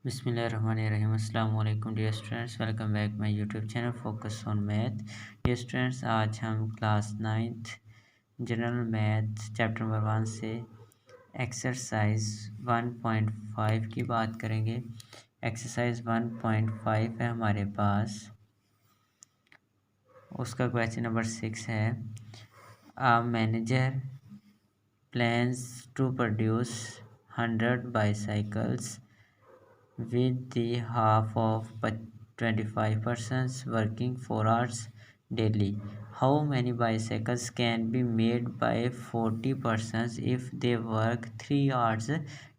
बिस्मिल्लाहिर्रहमानिर्रहीम। अस्सलाम वालेकुम dear students, welcome back my YouTube channel focus on math. Dear students, आज हम class 9th general math chapter number 1 से एक्सरसाइज 1.5 की बात करेंगे। एक्सरसाइज 1.5 है हमारे पास, उसका क्वेश्चन नंबर 6 है। Manager plans to produce 100 bicycles with the half of 25 persons working 4 hours daily. How many bicycles can be made by 40 persons if they work 3 hours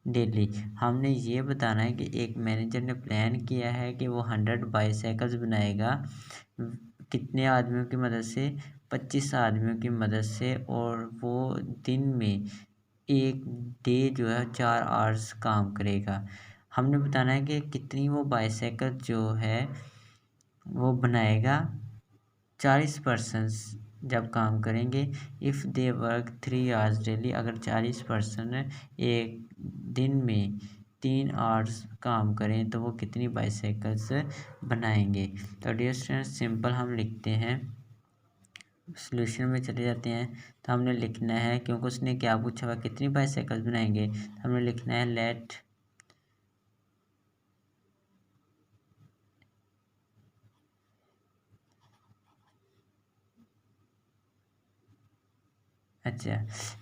daily. हमने ये बताना है कि एक मैनेजर ने प्लान किया है कि वो 100 बाईसाइकिल्स बनाएगा। कितने आदमियों की मदद से? 25 आदमियों की मदद से, और वो दिन में एक डे जो है 4 आवर्स काम करेगा। हमने बताना है कि कितनी वो बाईसाइकिल जो है वो बनाएगा। 40 पर्सन्स जब काम करेंगे, if they work 3 hours daily, अगर 40 पर्सन एक दिन में 3 आवर्स काम करें तो वो कितनी बाईसाइकिल्स बनाएंगे। तो डियर स्टूडेंट्स, सिंपल हम लिखते हैं, सॉल्यूशन में चले जाते हैं। तो हमने लिखना है, क्योंकि उसने क्या पूछा हुआ कितनी बाईसाइकिल्स बनाएंगे, तो हमने लिखना है लेट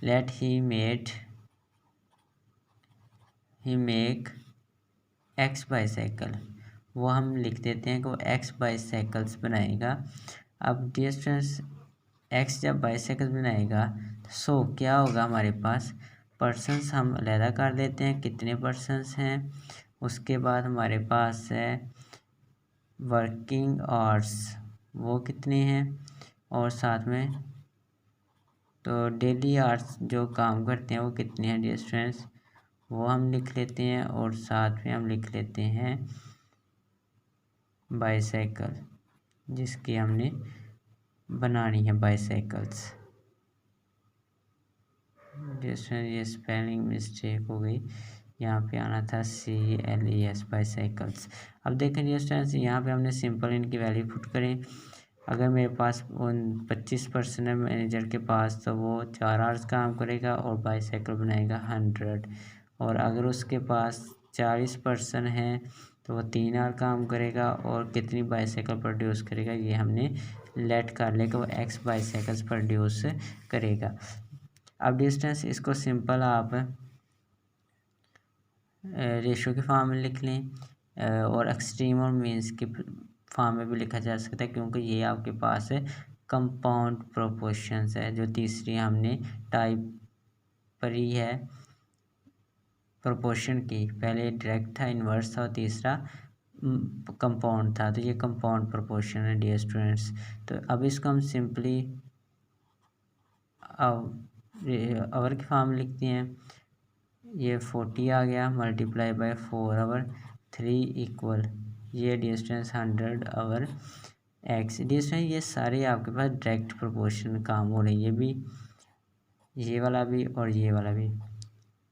लेट ही मेक एक्स बाईसाइकिल। वो हम लिख देते हैं कि वो एक्स बाईसाइकिल्स बनाएगा। अब डियर स्टूडेंट्स, एक्स जब बाईसाइकिल बनाएगा सो क्या होगा हमारे पास, पर्सन्स हम अलहदा कर देते हैं, कितने पर्सन्स हैं। उसके बाद हमारे पास है वर्किंग आवर्स, वो कितने हैं, और साथ में तो डेली आवर्स जो काम करते हैं वो कितने हैं डियर स्टूडेंट्स, वो हम लिख लेते हैं। और साथ में हम लिख लेते हैं बाईसाइकिल जिसकी हमने बनानी है बाईसाइकिल्स। जैसे ये स्पेलिंग मिस्टेक हो गई, यहाँ पे आना था CLES बाईसाइकिल्स। अब देखें डियर स्टूडेंट्स, यहाँ पे हमने सिंपल इनकी वैल्यू पुट करें। अगर मेरे पास उन 25 पर्सन है मैनेजर के पास, तो वो 4 आवर्स काम करेगा और बाईसाइकिल बनाएगा 100। और अगर उसके पास 40 पर्सन हैं तो वो 3 आवर काम करेगा और कितनी बाईसाइकिल प्रोड्यूस करेगा, ये हमने लेट कर लेगा, वो एक्स बाईसाइकिल्स प्रोड्यूस करेगा। अब डिस्टेंस इसको सिंपल आप रेशो के फॉर्म में लिख लें, और एक्सट्रीम और मीन्स के फॉर्म में भी लिखा जा सकता है, क्योंकि ये आपके पास है कंपाउंड प्रोपोर्शंस है। जो तीसरी हमने टाइप पढ़ी है प्रोपोर्शन की, पहले डायरेक्ट था, इन्वर्स था, और तीसरा कंपाउंड था। तो ये कंपाउंड प्रोपोर्शन है डियर स्टूडेंट्स। तो अब इसको हम सिंपली आवर के फॉर्म में लिखते हैं। ये 40 आ गया, मल्टीप्लाई बाय 4 आवर 3 इक्वल, ये डिस्टेंस 100 आवर एक्स। डिस्टेंस ये सारे आपके पास डायरेक्ट प्रोपोर्शन काम हो रहे हैं, ये भी, ये वाला भी और ये वाला भी।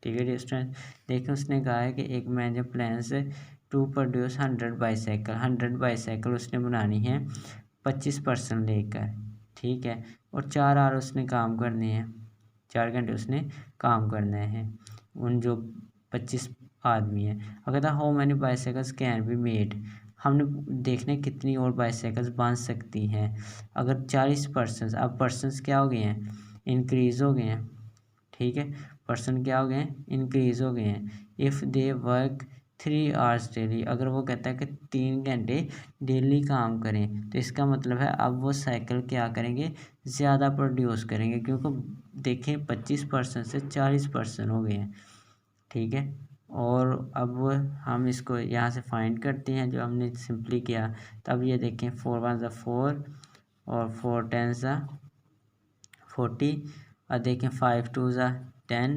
ठीक है डिस्टेंस, देखिए उसने कहा है कि एक manager plans to produce 100 bicycle. 100 bicycle उसने बनानी है 25 पर्सन लेकर, ठीक है, और 4 आवर उसने काम करने हैं, 4 घंटे उसने काम करने हैं उन जो 25 आदमी हैं। अगर था how many bicycles can be made, हमने देखना है कितनी और बाईसाइकिल्स बन सकती हैं। अगर 40 पर्सन्स, अब पर्सन्स क्या हो गए हैं, इंक्रीज़ हो गए हैं, ठीक है, पर्सन क्या हो गए हैं, इंक्रीज़ हो गए हैं। If they work 3 hours daily, अगर वो कहता है कि 3 घंटे डेली काम करें, तो इसका मतलब है अब वो साइकिल क्या करेंगे, ज़्यादा प्रोड्यूस करेंगे, क्योंकि देखें 25 पर्सन से 40 पर्सन हो गए हैं, ठीक है। और अब हम इसको यहाँ से फाइंड करते हैं, जो हमने सिंपली किया। तब ये देखें 4 1 ज़ा 4 और 4 10 ज़ा 40, और देखें 5 2 ज़ा 10,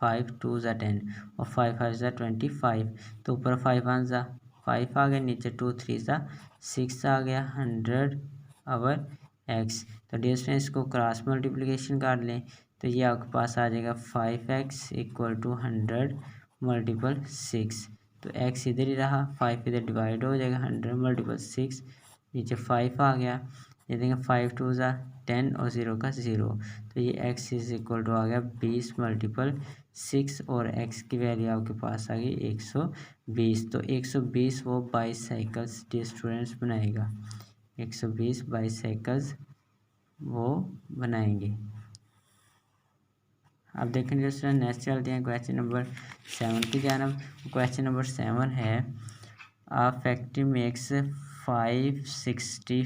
5 2 ज़ा 10 और 5 5 ज़ा 25। तो ऊपर 5 1 ज़ा 5 आ गया, नीचे 2 3 ज़ा 6 आ गया, 100 आवर एक्स। तो डिस्टेंस इसको क्रॉस मल्टीप्लिकेशन कर लें, तो ये आपके पास आ जाएगा 5x इक्वल टू 100 मल्टीपल 6। तो x इधर ही रहा, 5 इधर डिवाइड हो जाएगा, 100 मल्टीपल 6, नीचे 5 आ गया। ये देखें 5 2 ज़ा 10 और 0 का 0, तो ये x इज इक्वल टू आ गया 20 मल्टीपल 6 और x की वैल्यू आपके पास आ गई 120। तो 120 वो बाईसाइकिल्स स्टूडेंट्स बनाएगा, 120 बाईसाइकिल्स वो बनाएंगे। अब देखेंगे स्टूडेंट नेक्स्ट चलते हैं क्वेश्चन नंबर 7 की जानब। क्वेश्चन नंबर 7 है आ factory makes 560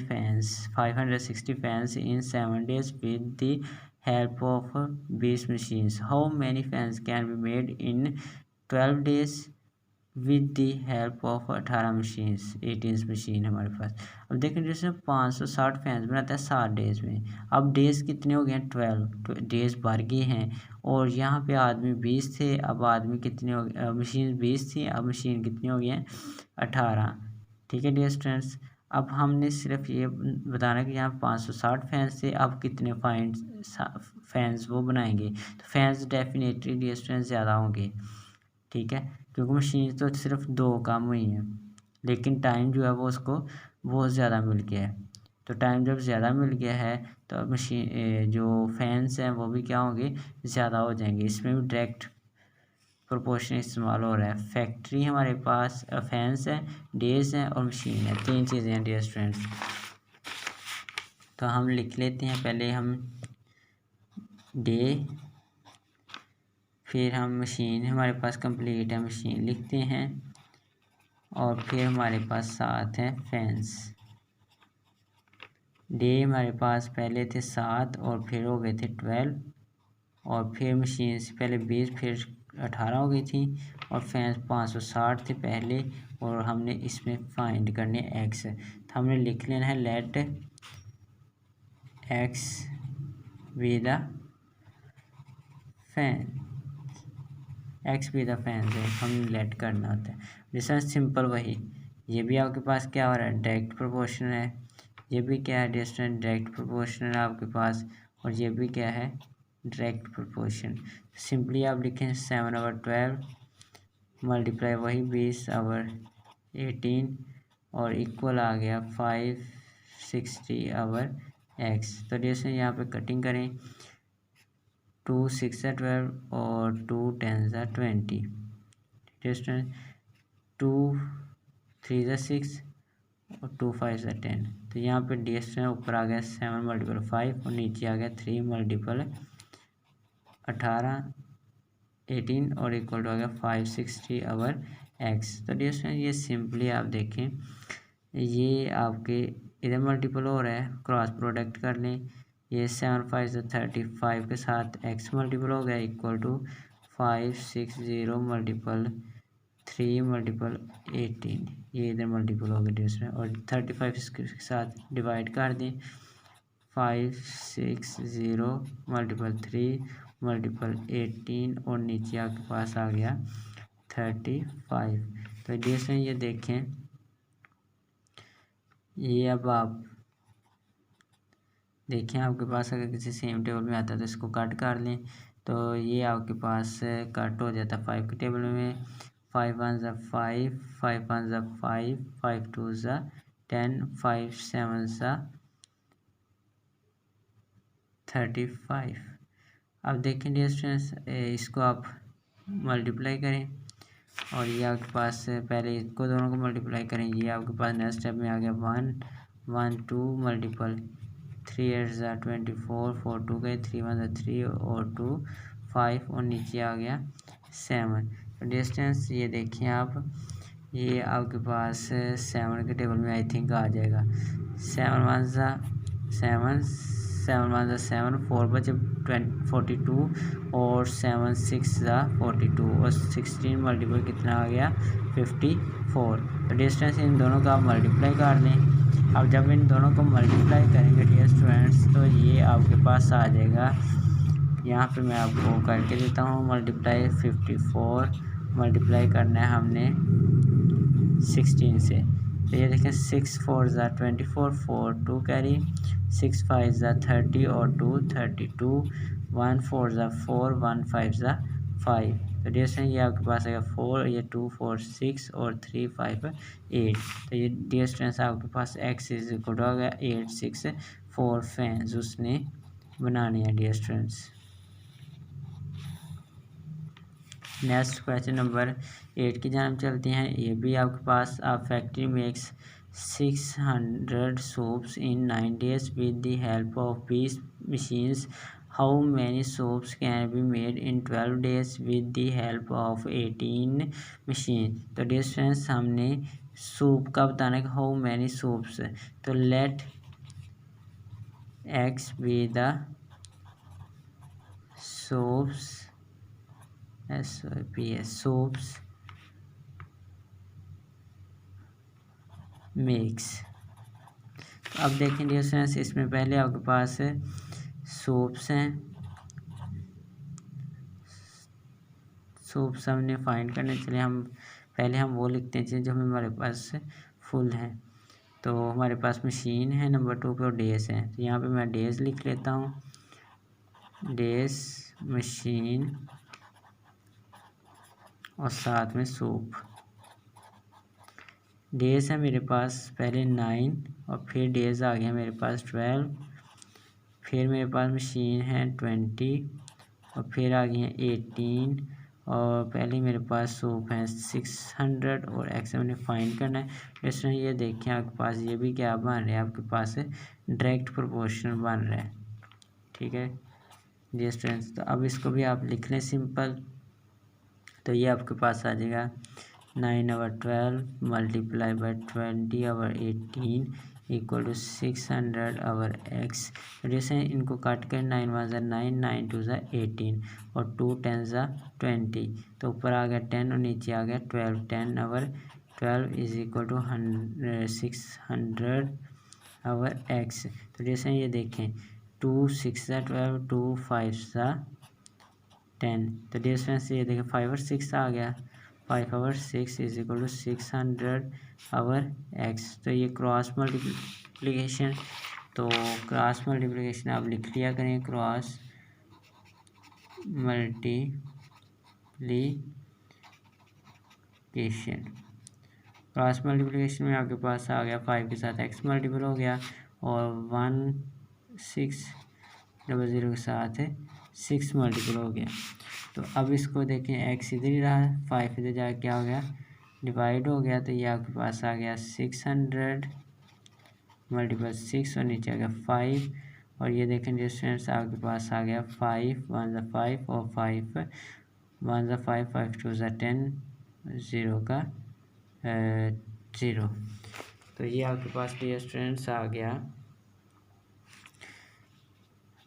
fans in 7 days with the help of 20 machines. How many fans can be made in 12 days with the help of 18 machines 18 machine हमारे पास। अब देखें जैसे 560 फैंस बनाता है 7 डेज़ में। अब डेज़ कितने हो गए हैं 12 डेज़ भर गए हैं, और यहाँ पे आदमी 20 थे, अब आदमी कितने हो गए, मशीन 20 थी, अब मशीन कितनी हो गई हैं 18। ठीक है डियर स्टूडेंट्स, अब हमने सिर्फ ये बताना कि यहाँ 560 फैंस थे, अब कितने फैंस वो बनाएंगे। तो फैंस डेफिनेटली डियर स्टूडेंट्स ज़्यादा होंगे, ठीक है, क्योंकि मशीन तो सिर्फ 2 काम हुई हैं, लेकिन टाइम जो है वो उसको बहुत ज़्यादा मिल गया है। तो टाइम जब ज़्यादा मिल गया है तो मशीन जो फैंस हैं वो भी क्या होंगे, ज़्यादा हो जाएंगे। इसमें भी डायरेक्ट प्रोपोर्शन इस्तेमाल हो रहा है। फैक्ट्री हमारे पास फैंस हैं, डेज हैं और मशीन है, 3 चीज़ें हैं डियर स्टूडेंट्स। तो हम लिख लेते हैं, पहले हम डे, फिर हम मशीन हमारे पास कंप्लीट है, मशीन लिखते हैं, और फिर हमारे पास साथ हैं फैंस। डे हमारे पास पहले थे 7 और फिर हो गए थे 12, और फिर मशीन से पहले 20 फिर 18 हो गई थी, और फैंस 560 थे पहले, और हमने इसमें फाइंड करने एक्स। तो हमने लिख लेना है let x be the fan, x be the fans है, हम लेट करना होता है। डिस्टेंस सिंपल वही, ये भी आपके पास क्या हो रहा है डायरेक्ट प्रोपोर्शनल है, ये भी क्या है डिस्टेंस डायरेक्ट प्रोपोर्शनल है आपके पास, और ये भी क्या है डायरेक्ट प्रोपोर्शन। सिंपली आप लिखें 7/12 मल्टीप्लाई वही 20/18 और इक्वल आ गया 560/x। तो जैसे यहाँ पे कटिंग करें, 2 6 12 और 2 10 20, डिस्टेंस 2 3 6 और 2 5 10। तो यहाँ पे डिस्टेंस ऊपर आ गया 7 × 5 और नीचे आ गया 3 × 18 18 और इक्वल टू आ गया 560/x। तो डिस्टेंस ये सिंपली आप देखें, ये आपके इधर मल्टीपल हो रहा है, क्रॉस प्रोडक्ट कर लें, ये 7 5 35 के साथ x मल्टीपल हो गया इक्वल टू 560 × 3 × 18, ये इधर मल्टीपल हो गया डिस्टेंस, और 35 इसके साथ डिवाइड कर दें, 560 × 3 × 18 और नीचे आपके पास आ गया 35। तो जैसे ये देखें, ये अब आप देखें आपके पास अगर किसी सेम टेबल में आता है तो इसको कट कर लें, तो ये आपके पास कट हो जाता है 5 के टेबल में। 5 1 = 5, 5 1 = 5, 5 2 = 10, 5 7 = 35। अब देखें डियर स्टूडेंट्स, इसको आप मल्टीप्लाई करें, और ये आपके पास पहले इसको दोनों को मल्टीप्लाई करें, ये आपके पास नेक्स्ट स्टेप में आ गया 1 1 2 मल्टीपल 3 8 = 24, 4 2 गए, 3 1 = 3 और 2 5 और नीचे आ गया 7। तो डिस्टेंस ये देखिए आप, ये आपके पास 7 के टेबल में आई थिंक आ जाएगा। 7 1 = 7, 7 1 = 7, 4 बचे 42 और 7 6 = 42 और 16 मल्टीपल कितना आ गया 54। तो डिस्टेंस इन दोनों का आप मल्टीप्लाई कर लें। अब जब इन दोनों को मल्टीप्लाई करेंगे डियर स्टूडेंट्स, तो ये आपके पास आ जाएगा, यहाँ पे मैं आपको करके देता हूँ मल्टीप्लाई। 54 मल्टीप्लाई करना है हमने 16 से, तो ये देखें 6 4 = 24, 4 2 कैरी, 6 5 = 30 और 2 32, 1 4 = 4, 1 5 = 5। तो डियर स्टूडेंट ये आपके पास आएगा 4, ये 2 4 6 और 3 5 8। तो ये डियर स्टूडेंट्स आपके पास x इज इक्वल टू आ गया 8 6 4 फैंस उसने बनाने हैं dear students. Next question number 8 की जानब चलते हैं। ये भी आपके पास factory makes 600 soaps in 9 days with the help of these machines. How many soaps can be made in 12 days with the help of 18 machines? तो डिस्टेंस हमने सूप का बताना है कि हाउ मैनी सोप्स। तो let x be the soaps soaps mix. अब देखें dear students इसमें पहले आपके पास सोप्स हैं, सोप्स हमने फाइंड करने चले हम पहले हम वो लिखते हैं जो हमारे पास फुल है। तो हमारे पास मशीन है नंबर 2 पे और डेज है। तो यहाँ पे मैं डेज लिख लेता हूँ, डेज मशीन और साथ में सोप। डेज है मेरे पास पहले 9 और फिर डेज आ गया मेरे पास 12, फिर मेरे पास मशीन है 20 और फिर आ गई है 18 और पहले मेरे पास सोप है 600 और एक्स हमने फाइंड करना है। जैसे ये देखें आपके पास ये भी क्या बन रहा है, आपके पास डायरेक्ट प्रोपोर्शनल बन रहा है। ठीक है जी स्टूडेंट्स, तो अब इसको भी आप लिख लें सिंपल। तो ये आपके पास आ जाएगा 9/12 multiply by 20/18 equal to 600 x। जैसे इनको काट कर 9 1 ज़ा 9 9 2 ज़ा 18 और 2 10 ज़ा 20। तो ऊपर आ गया 10 और नीचे आ गया 12। 10/12 इज इक्वल टू 600 x। तो जैसे ये देखें 2 6 ज़ा 12 2 5 ज़ा 10। तो डिस्टेंस ये देखें 5 और 6 आ गया, 5/6 इज इक्वल टू 600/x। तो ये क्रॉस मल्टीप्लिकेशन, तो क्रॉस मल्टीप्लिकेशन आप लिख लिया करें, क्रॉस मल्टीप्लिकेशन। क्रॉस मल्टीप्लिकेशन में आपके पास आ गया 5 के साथ x मल्टीपल हो गया और 1600 के साथ 6 मल्टीपल हो गया। तो अब इसको देखें x इधर ही रहा, 5 इधर जाके क्या हो गया डिवाइड हो गया। तो ये आपके पास आ गया 600 मल्टीपल 6 और नीचे आ गया 5 और ये देखें डिस्टेंस आपके पास आ गया 5 1 ज़ा 5 और 5 1 ज़ा 5 5 2 ज़ा 10 0 का 0। तो ये आपके पास डियर स्टूडेंट्स आ गया,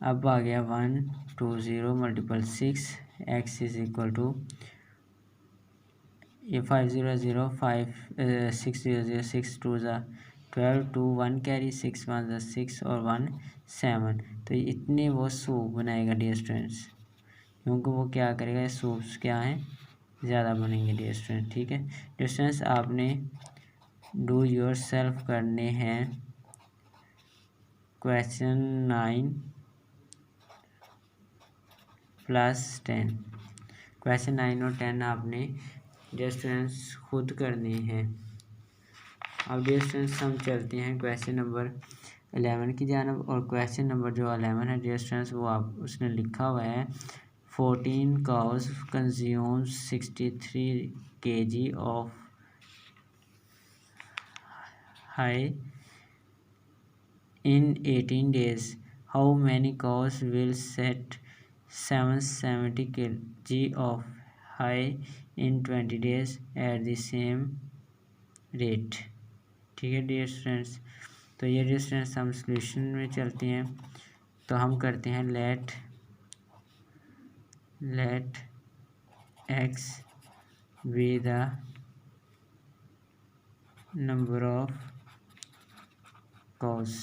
अब आ गया 120 multiple 6 x is equal to ये 500 5 600 6 2 ज़ा 12 2 1 कैरी 6 1 ज़ा 6 और 1 7। तो इतने वो सूप बनाएगा डियर स्टूडेंट्स, क्योंकि वो क्या करेगा सूप्स क्या हैं ज़्यादा बनेंगे डियर स्टूडेंट। ठीक है डियर स्टूडेंट्स, आपने डू योर सेल्फ करने हैं क्वेश्चन 9 + 10। क्वेश्चन 9 और 10 आपने डियर स्टूडेंट्स खुद करने हैं। अब डियर स्टूडेंट्स हम चलते हैं क्वेश्चन नंबर 11 की जानब, और क्वेश्चन नंबर जो 11 है डियर स्टूडेंट्स वो आप उसने लिखा हुआ है 14 cows consume 63 kg of hay in 18 days. How many cows will set 770 kg of hay in 20 days at the same rate? ठीक है डियर स्टूडेंट्स, तो ये डियर स्टूडेंट्स हम सॉल्यूशन में चलते हैं। तो हम करते हैं late x be the number of cows।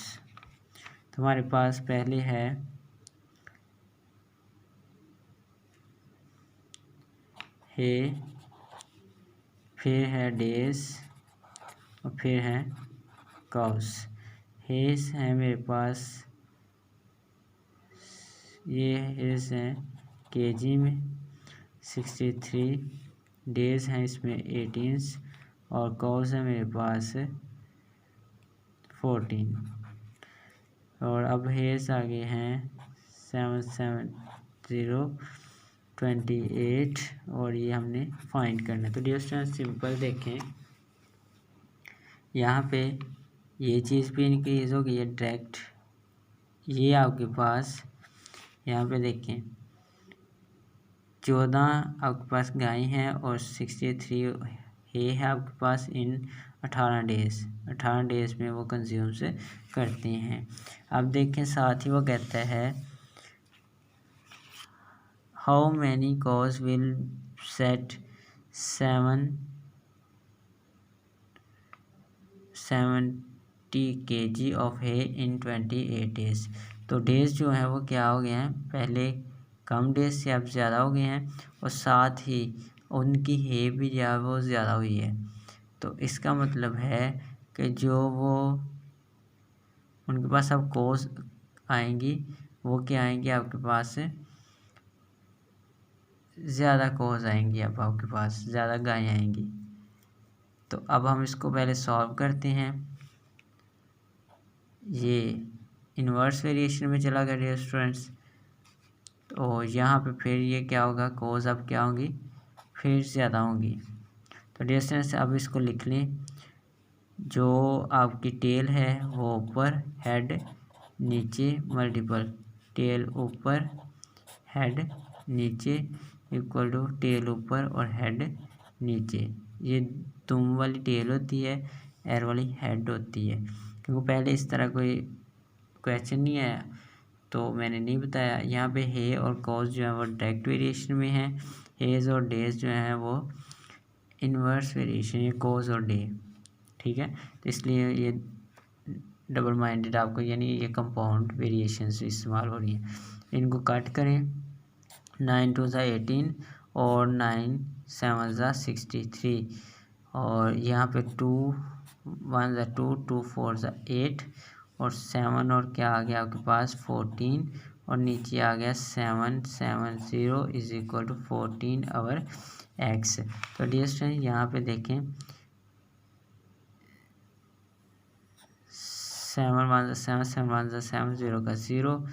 तो हमारे पास पहले है हे, फिर है डेज और फिर है काउस। हेस है मेरे पास, ये हेस है केजी में 63 डेज हैं इसमें 18 और कॉज है मेरे पास 14 और अब हेयर्स आगे हैं 77028 और ये हमने फाइंड करना है। तो डियर स्टूडेंट सिंपल देखें, यहाँ पे ये चीज़ भी इंक्रीज़ होगी, ये डायरेक्ट ये आपके पास यहाँ पे देखें 14 आपके पास गाय हैं और 63 ये है आपके पास इन 18 डेज़ में वो कंज्यूम से करते हैं। अब देखें साथ ही वो कहता है how many cause will set 70 kg of है इन 28 डेज। तो डेज़ जो है वो क्या हो गए हैं, पहले कम डेज से अब ज़्यादा हो गए हैं और साथ ही उनकी है भी जो है वो ज़्यादा हुई है। तो इसका मतलब है कि जो वो उनके पास अब कॉज आएंगी वो क्या आएंगी, आपके पास ज़्यादा कॉज आएंगी, अब आपके पास ज़्यादा गाय आएंगी। तो अब हम इसको पहले सॉल्व करते हैं। ये इन्वर्स वेरिएशन में चला गया डियर स्टूडेंट्स। तो यहाँ पे फिर ये क्या होगा, कॉज अब क्या होंगी, फिर ज़्यादा होंगी। तो डियर स्टूडेंट्स अब इसको लिख लें, जो आपकी टेल है वो ऊपर, हेड नीचे मल्टीपल, टेल ऊपर हेड नीचे इक्वल टू टेल ऊपर और हेड नीचे। ये तुम वाली टेल होती है, एर वाली हेड होती है। क्योंकि पहले इस तरह कोई क्वेश्चन नहीं आया तो मैंने नहीं बताया। यहाँ पे है और कॉज जो है वो डायरेक्ट वेरिएशन में है, हेज और डेज जो है वो इन्वर्स वेरिएशन है, कॉज और डे। ठीक है, तो इसलिए ये डबल माइंडेड आपको यानी ये कंपाउंड वेरिएशन से इस्तेमाल हो रही है। इनको कट करें, 9 2 ज़ा 18 और 9 7 ज़ा 63 और यहाँ पे 2 1 ज़ा 2 2 4 ज़ा 8 और 7 और क्या आ गया आपके पास 14 और नीचे आ गया 770 is equal to 14 hour x. तो डियर स्टूडेंट यहाँ पे देखें 7 1 7 7 1 7 0 का 0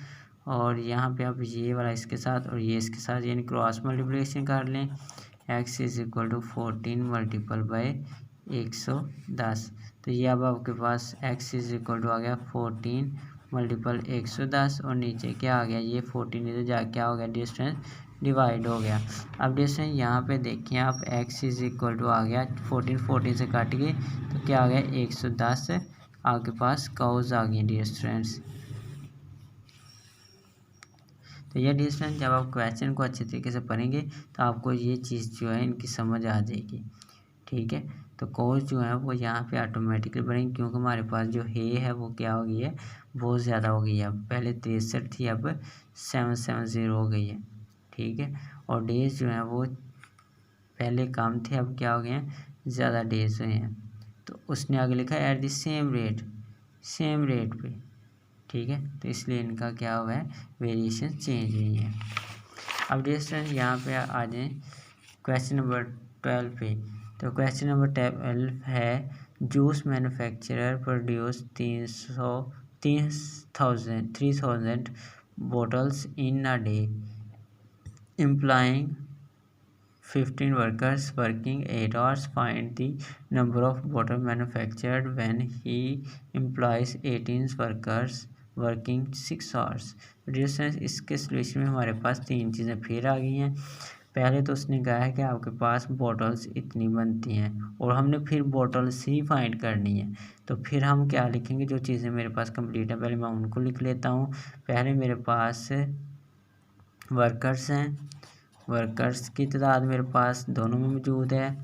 और यहाँ पे आप ये वाला इसके साथ और ये इसके साथ यानी क्रॉस मल्टीप्लिकेशन कर लें, x is equal to 14 multiple by 110। तो ये अब आपके पास x इज इक्वल टू आ गया 14 मल्टीपल 110 और नीचे क्या आ गया, ये 14 इधर जा क्या हो गया डिस्टेंस डिवाइड हो गया। अब डिस्टेंस यहाँ पे देखिए आप x इज इक्वल टू आ गया 14 से काट गए तो क्या आ गया 110 आपके पास कॉज आ गई डियर स्टूडेंट्स। तो ये डियर स्टूडेंट जब आप क्वेश्चन को अच्छे तरीके से पढ़ेंगे तो आपको ये चीज़ जो है इनकी समझ आ जाएगी। ठीक है, तो कॉज जो है वो यहाँ पे ऑटोमेटिकली बढ़ेंगे क्योंकि हमारे पास जो है वो क्या हो गई है, बहुत ज़्यादा हो गई है। अब पहले 63 थी, अब 770 हो गई है। ठीक है, और डेज जो हैं वो पहले कम थे, अब क्या हो गए हैं, ज़्यादा डेज हुए हैं। तो उसने आगे लिखा है एट द सेम रेट पे। ठीक है, तो इसलिए इनका क्या हुआ है, वेरिएशन चेंज हुई है। अब डियर स्टूडेंट यहाँ पे आ जाएँ क्वेश्चन नंबर 12 पे। तो क्वेश्चन नंबर 12 है juice manufacturer produce 3000 bottles in a day implying 15 workers working 8 hours. Find the number of bottles manufactured when he employs 18 workers working 6 hours। Distance इसके सोल्यूशन में हमारे पास तीन चीज़ें फिर आ गई हैं। पहले तो उसने कहा है कि आपके पास बॉटल्स इतनी बनती हैं और हमने फिर बॉटल्स ही फाइंड करनी है। तो फिर हम क्या लिखेंगे, जो चीज़ें मेरे पास कंप्लीट है पहले मैं उनको लिख लेता हूँ। पहले मेरे पास वर्कर्स हैं, वर्कर्स की तादाद मेरे पास दोनों में मौजूद है।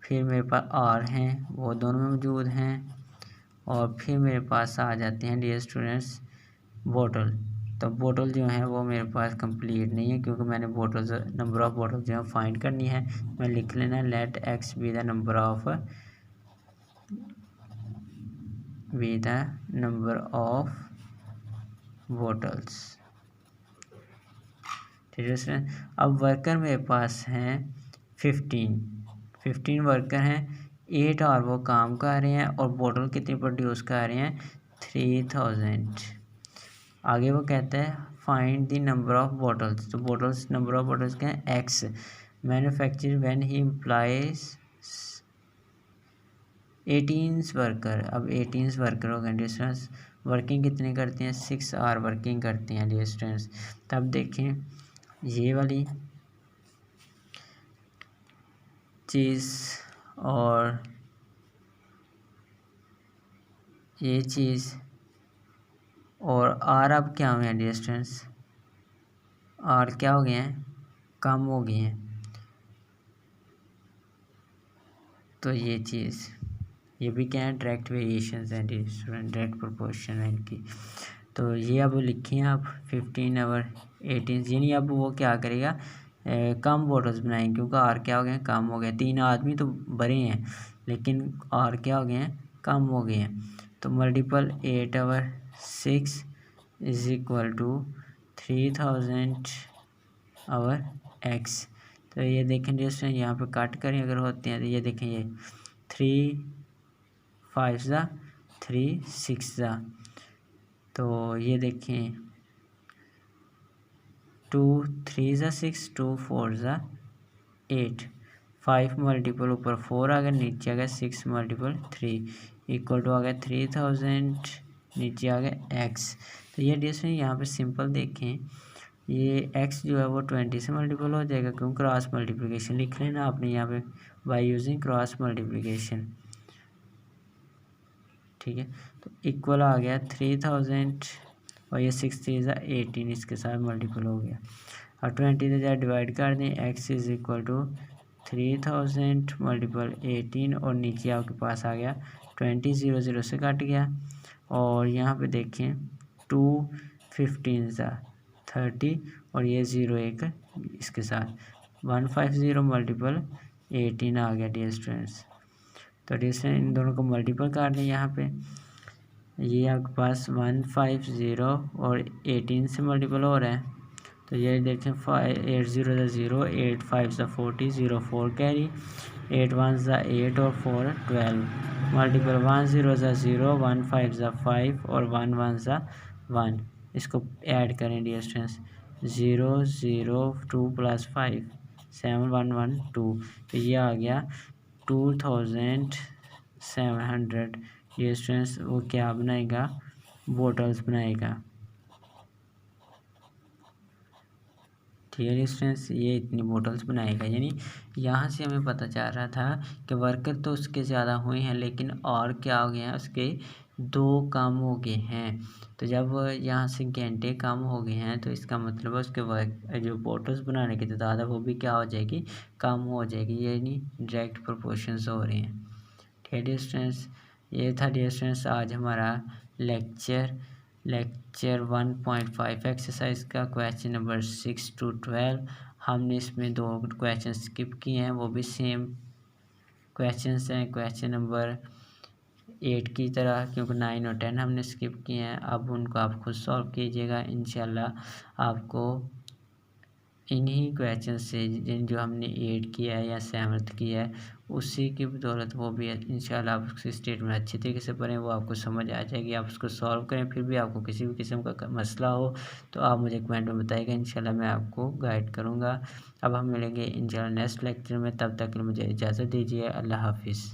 फिर मेरे पास आर हैं, वो दोनों में मौजूद हैं। और फिर मेरे पास आ जाते हैं डियर स्टूडेंट्स बोतल। तो बोतल जो है वो मेरे पास कंप्लीट नहीं है क्योंकि मैंने बोतल नंबर ऑफ़ बोतल जो है फाइंड करनी है। मैं लिख लेना let x be the number of bottles. ठीक है स्टूडेंट। अब वर्कर मेरे पास हैं 15 वर्कर हैं, 8 और वो काम कर रहे हैं और बोतल कितनी प्रोड्यूस कर रहे हैं 3000। आगे वो कहता है find the number of bottles, तो बॉटल्स नंबर ऑफ बॉटल्स क्या है x, manufacture when he implies 18 worker. अब 18 वर्कर हो गए डियर स्टूडेंट्स, वर्किंग कितनी करते हैं 6 आवर वर्किंग करते हैं डियर स्टूडेंट्स। तब देखें ये वाली चीज़ और ये चीज़ और आर अब क्या हुए हैं डियर स्टूडेंट्स, आर क्या हो गए हैं कम हो गए हैं। तो ये चीज़ ये भी क्या है डायरेक्ट वेरिएशंस हैं डियर स्टूडेंट, डायरेक्ट प्रोपोर्शन है इनकी। तो ये अब लिखिए आप 15 और 18, यानी अब वो क्या करेगा कम बॉटल्स बनाएंगे क्योंकि आर क्या हो गए हैं कम हो गए, 3 आदमी तो भरे हैं लेकिन आर क्या हो गए हैं कम हो गए हैं। तो मल्टीपल 8 और 6 इज इक्वल टू 3000 और एक्स। तो ये देखें जैसे यहाँ पे काट कर अगर होते हैं तो ये देखें ये 3 5 ज़ा 3 6 ज़ा, तो ये देखें 2 3 ज़ा 6 2 4 ज़ा 8, 5 मल्टीपल ऊपर 4 आ गया नीचे आ गया 6 मल्टीपल 3 इक्वल टू आ गया 3000 नीचे आ गया एक्स। तो ये डिस्टेंस यहाँ पे सिंपल देखें ये एक्स जो है वो 20 से मल्टीपल हो जाएगा क्योंकि क्रॉस मल्टीप्लिकेशन लिख लेना आपने यहाँ पे बाय यूजिंग क्रॉस मल्टीप्लिकेशन, ठीक है। तो इक्वल आ गया 3000 और ये 6 3 18 इसके साथ मल्टीपल हो गया और 20 से जब डिवाइड कर दें x is equal to 3000 multiple 18 और नीचे आपके पास आ गया 20 0 0 से कट गया और यहाँ पे देखें 2 15 30 और ये 0 एक इसके साथ 150 मल्टीपल 18 आ गया डियर स्टूडेंट्स। तो डियर स्टूडेंट इन दोनों को मल्टीपल कर दें यहाँ पे, ये आपके पास 150 और 18 से मल्टीपल हो रहा है। तो ये देखें 8 0 0 8 5 40 0 4 कैरी 8 1 8 और 4 12 मल्टीपल 1 0 0 1 5 5 और 1 1 1, इसको ऐड करें डियर स्टूडेंट्स 0 0 2 + 5 7 1 1 2, तो ये आ गया 2700 डियर स्टूडेंट्स। वो क्या बनाएगा बोटल्स बनाएगा, ठीक है स्टूडेंट्स ये इतनी बोटल्स बनाएगा। यानी यहाँ से हमें पता चल रहा था कि वर्कर तो उसके ज़्यादा हुए हैं लेकिन और क्या हो गए हैं उसके 2 कम हो गए हैं। तो जब यहाँ से घंटे कम हो गए हैं तो इसका मतलब है उसके वर्क जो बोटल्स बनाने की तादाद है वो भी क्या हो जाएगी कम हो जाएगी, यानी डायरेक्ट प्रोपोर्शंस हो रहे हैं, ठीक है डियर स्टूडेंट्स। ये था डियर स्टूडेंट्स आज हमारा लेक्चर 1.5 एक्सरसाइज का क्वेश्चन नंबर 6 to 12। हमने इसमें 2 क्वेश्चन स्किप किए हैं वो भी सेम क्वेश्चंस हैं क्वेश्चन नंबर 8 की तरह, क्योंकि 9 और 10 हमने स्किप किए हैं। अब उनको आप खुद सॉल्व कीजिएगा, इंशाल्लाह आपको इन्हीं क्वेश्चन से जो हमने 8 किया है या 7th किया है उसी की बदौलत वो भी इंशाल्लाह आप उसकी स्टेटमेंट अच्छी तरीके से पढ़ें, वो आपको समझ आ जाएगी, आप उसको सॉल्व करें। फिर भी आपको किसी भी किस्म का मसला हो तो आप मुझे कमेंट में बताइएगा, इंशाल्लाह मैं आपको गाइड करूँगा। अब हम मिलेंगे इंशाल्लाह नेक्स्ट लेक्चर में, तब तक मुझे इजाज़त दीजिए। अल्लाह हाफिज़।